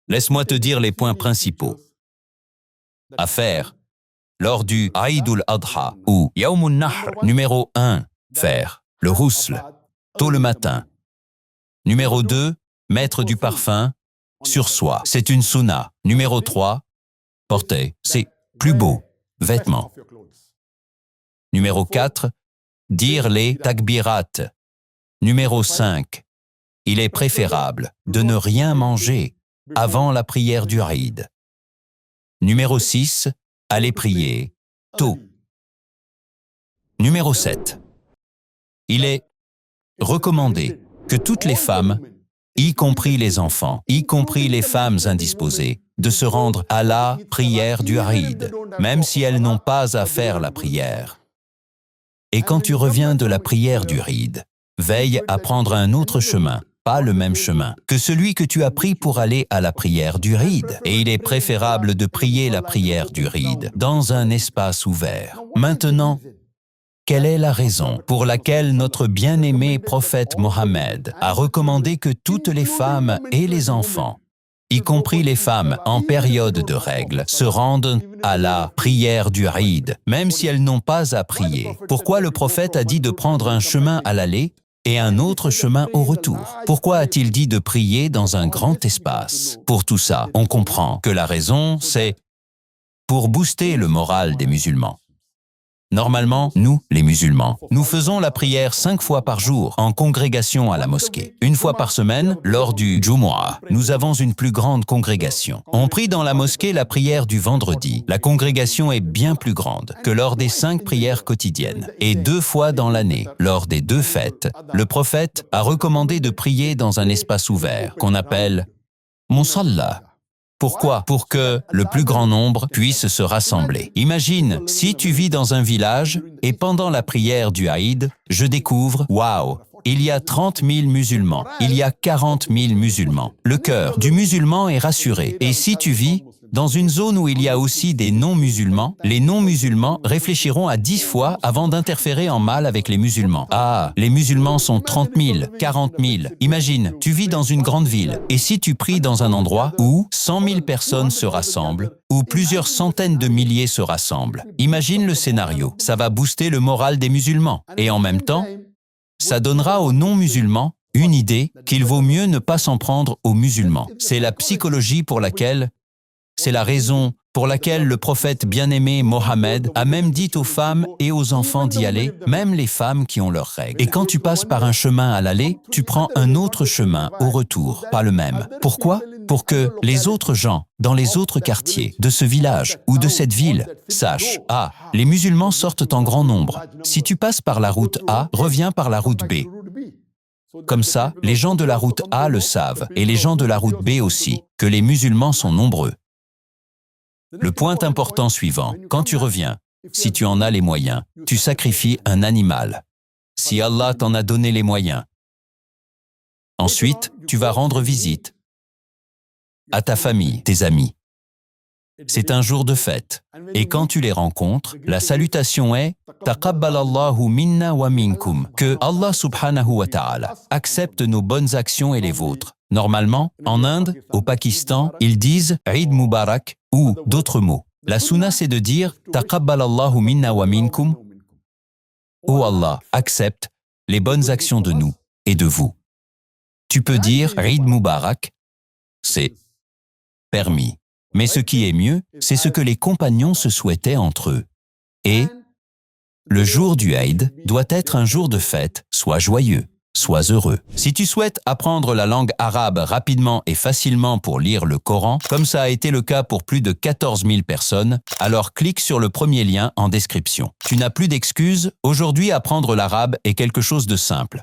Laisse-moi te dire les points principaux. À faire lors du Aïd al-Adha ou Yawm al-Nahr. Numéro 1. Faire le rousl tôt le matin. Numéro 2. Mettre du parfum sur soi. C'est une sunna. Numéro 3. Porter ses plus beaux vêtements. Numéro 4. Dire les takbirat. Numéro 5. Il est préférable de ne rien manger avant la prière du Aïd. Numéro 6. Aller prier tôt. Numéro 7. Il est recommandé que toutes les femmes, y compris les enfants, y compris les femmes indisposées, de se rendre à la prière du Aïd, même si elles n'ont pas à faire la prière. Et quand tu reviens de la prière du Aïd, veille à prendre un autre chemin, pas le même chemin que celui que tu as pris pour aller à la prière du Aïd. Et il est préférable de prier la prière du Aïd dans un espace ouvert. Maintenant, quelle est la raison pour laquelle notre bien-aimé prophète Mohammed a recommandé que toutes les femmes et les enfants, y compris les femmes en période de règles, se rendent à la prière du Aïd, même si elles n'ont pas à prier? Pourquoi le prophète a dit de prendre un chemin à l'aller et un autre chemin au retour? Pourquoi a-t-il dit de prier dans un grand espace? Pour tout ça, on comprend que la raison, c'est pour booster le moral des musulmans. Normalement, nous, les musulmans, nous faisons la prière 5 fois par jour en congrégation à la mosquée. Une fois par semaine, lors du Jumu'ah, nous avons une plus grande congrégation. On prie dans la mosquée la prière du vendredi. La congrégation est bien plus grande que lors des 5 prières quotidiennes. Et 2 fois dans l'année, lors des 2 fêtes, le prophète a recommandé de prier dans un espace ouvert qu'on appelle Musalla. Pourquoi? Pour que le plus grand nombre puisse se rassembler. Imagine, si tu vis dans un village et pendant la prière du Aïd, je découvre, waouh, il y a 30 000 musulmans, il y a 40 000 musulmans. Le cœur du musulman est rassuré. Et si tu vis dans une zone où il y a aussi des non-musulmans, les non-musulmans réfléchiront à 10 fois avant d'interférer en mal avec les musulmans. Ah, les musulmans sont 30 000, 40 000. Imagine, tu vis dans une grande ville, et si tu pries dans un endroit où 100 000 personnes se rassemblent, où plusieurs centaines de milliers se rassemblent, imagine le scénario. Ça va booster le moral des musulmans. Et en même temps, ça donnera aux non-musulmans une idée qu'il vaut mieux ne pas s'en prendre aux musulmans. C'est la psychologie pour laquelle C'est la raison pour laquelle le prophète bien-aimé Mohammed a même dit aux femmes et aux enfants d'y aller, même les femmes qui ont leurs règles. Et quand tu passes par un chemin à l'aller, tu prends un autre chemin au retour, pas le même. Pourquoi? Pour que les autres gens, dans les autres quartiers de ce village ou de cette ville, sachent, ah, les musulmans sortent en grand nombre. Si tu passes par la route A, reviens par la route B. Comme ça, les gens de la route A le savent, et les gens de la route B aussi, que les musulmans sont nombreux. Le point important suivant, quand tu reviens, si tu en as les moyens, tu sacrifies un animal. Si Allah t'en a donné les moyens. Ensuite, tu vas rendre visite à ta famille, tes amis. C'est un jour de fête. Et quand tu les rencontres, la salutation est « Taqabbalallahu minna wa minkum » que Allah subhanahu wa ta'ala accepte nos bonnes actions et les vôtres. Normalement, en Inde, au Pakistan, ils disent « Eid Mubarak » ou d'autres mots. La sunna, c'est de dire « Taqabbalallahu minna wa minkum » Oh Allah, accepte les bonnes actions de nous et de vous. Tu peux dire « Eid Mubarak », c'est permis. Mais ce qui est mieux, c'est ce que les compagnons se souhaitaient entre eux. Et le jour du Eid doit être un jour de fête, sois joyeux, sois heureux. Si tu souhaites apprendre la langue arabe rapidement et facilement pour lire le Coran, comme ça a été le cas pour plus de 14 000 personnes, alors clique sur le premier lien en description. Tu n'as plus d'excuses, aujourd'hui apprendre l'arabe est quelque chose de simple.